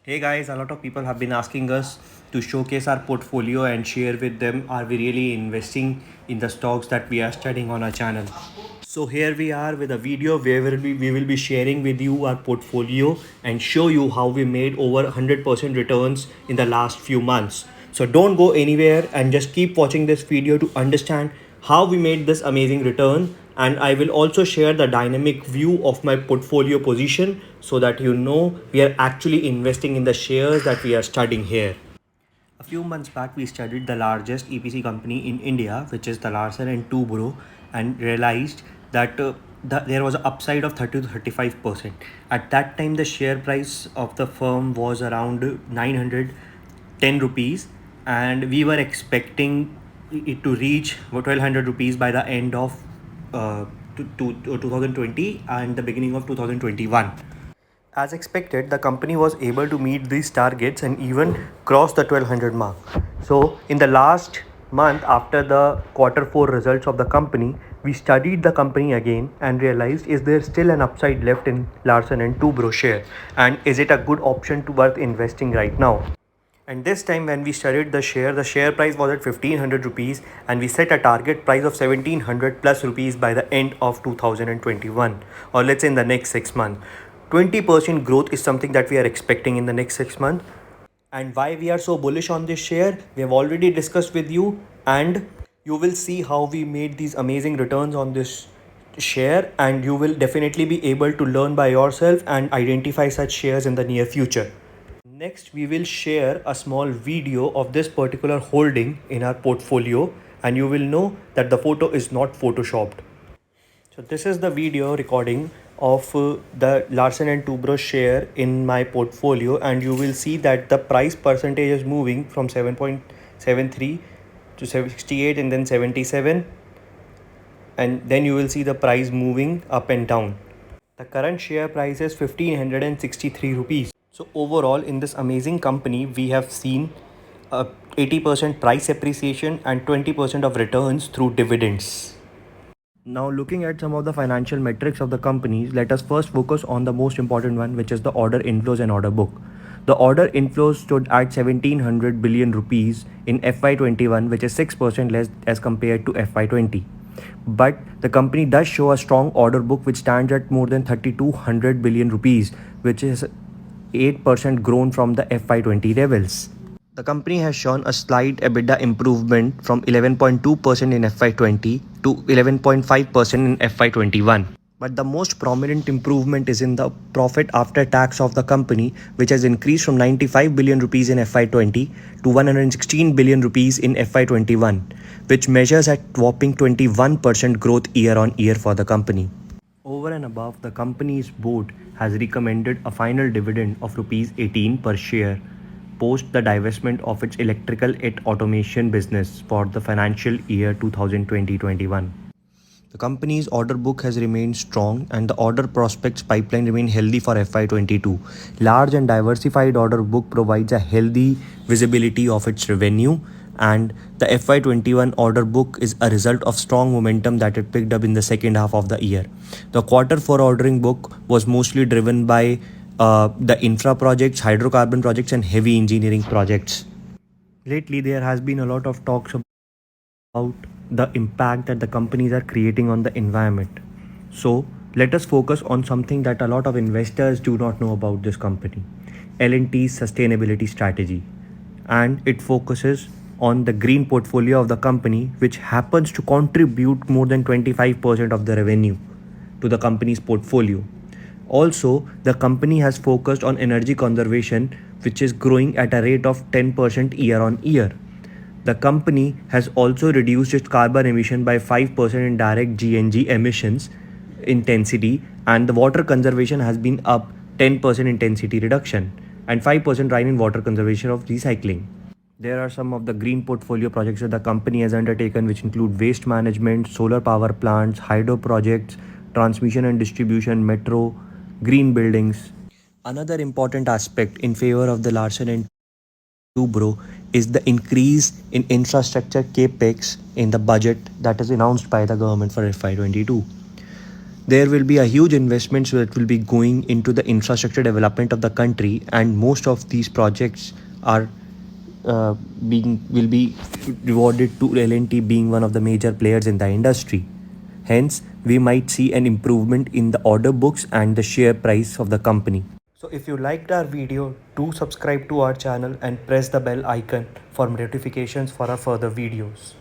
Hey guys, a lot of people have been asking us to showcase our portfolio and share with them are we really investing in the stocks that we are studying on our channel. So here we are with a video where we will be sharing with you our portfolio and show you how we made over 100% returns in the last few months. So don't go anywhere and just keep watching this video to understand how we made this amazing return, and I will also share the dynamic view of my portfolio position so that you know we are actually investing in the shares that we are studying here. A few months back, we studied the largest EPC company in India, which is the Larsen and Toubro, and realized that there was an upside of 30 to 35%. At that time, the share price of the firm was around 910 rupees, and we were expecting it to reach 1200 rupees by the end of uh, 2020 and the beginning of 2021. As expected, the company was able to meet these targets and even cross the 1200 mark. So, in the last month after the quarter 4 results of the company, we studied the company again and realized, is there still an upside left in Larsen and Toubro share, and is it a good option to worth investing right now? And this time when we studied the share price was at 1500 rupees, and we set a target price of 1700 plus rupees by the end of 2021, or let's say in the next 6 months. 20% growth is something that we are expecting in the next 6 months. And why we are so bullish on this share, we have already discussed with you, and you will see how we made these amazing returns on this share, and you will definitely be able to learn by yourself and identify such shares in the near future. Next, we will share a small video of this particular holding in our portfolio, and you will know that the photo is not photoshopped. So this is the video recording of the Larsen and Toubro share in my portfolio, and you will see that the price percentage is moving from 7.73 to 68 and then 77, and then you will see the price moving up and down. The current share price is 1563 rupees. So overall in this amazing company we have seen 80% price appreciation and 20% of returns through dividends. Now, looking at some of the financial metrics of the companies, let us first focus on the most important one, which is the order inflows and order book. The order inflows stood at 1700 billion rupees in FY21, which is 6% less as compared to FY20. But the company does show a strong order book which stands at more than 3200 billion rupees, which is 8% grown from the FY20 levels. The company has shown a slight EBITDA improvement from 11.2% in FY20 to 11.5% in FY21. But the most prominent improvement is in the profit after tax of the company, which has increased from 95 billion rupees in FY20 to 116 billion rupees in FY21, which measures at whopping 21% growth year on year for the company. Over and above, the company's board has recommended a final dividend of rupees 18 per share post the divestment of its electrical automation business for the financial year 2020-21. The company's order book has remained strong and the order prospects pipeline remain healthy for FY22. Large and diversified order book provides a healthy visibility of its revenue, and the FY21 order book is a result of strong momentum that it picked up in the second half of the year. The quarter 4 ordering book was mostly driven by the infra projects, hydrocarbon projects and heavy engineering projects. Lately, there has been a lot of talks about the impact that the companies are creating on the environment. So let us focus on something that a lot of investors do not know about this company, L&T's sustainability strategy. And it focuses on the green portfolio of the company, which happens to contribute more than 25% of the revenue to the company's portfolio. Also, the company has focused on energy conservation, which is growing at a rate of 10% year on year. The company has also reduced its carbon emission by 5% in direct GNG emissions intensity, and the water conservation has been up 10% intensity reduction and 5% rise in water conservation of recycling. There are some of the green portfolio projects that the company has undertaken, which include waste management, solar power plants, hydro projects, transmission and distribution, metro, green buildings. Another important aspect in favor of the Larsen and Toubro is the increase in infrastructure capex in the budget that is announced by the government for FY22. there will be a huge investments that will be going into the infrastructure development of the country, and most of these projects are being will be rewarded to L&T being one of the major players in the industry. Hence, we might see an improvement in the order books and the share price of the company. So if you liked our video, do subscribe to our channel and press the bell icon for notifications for our further videos.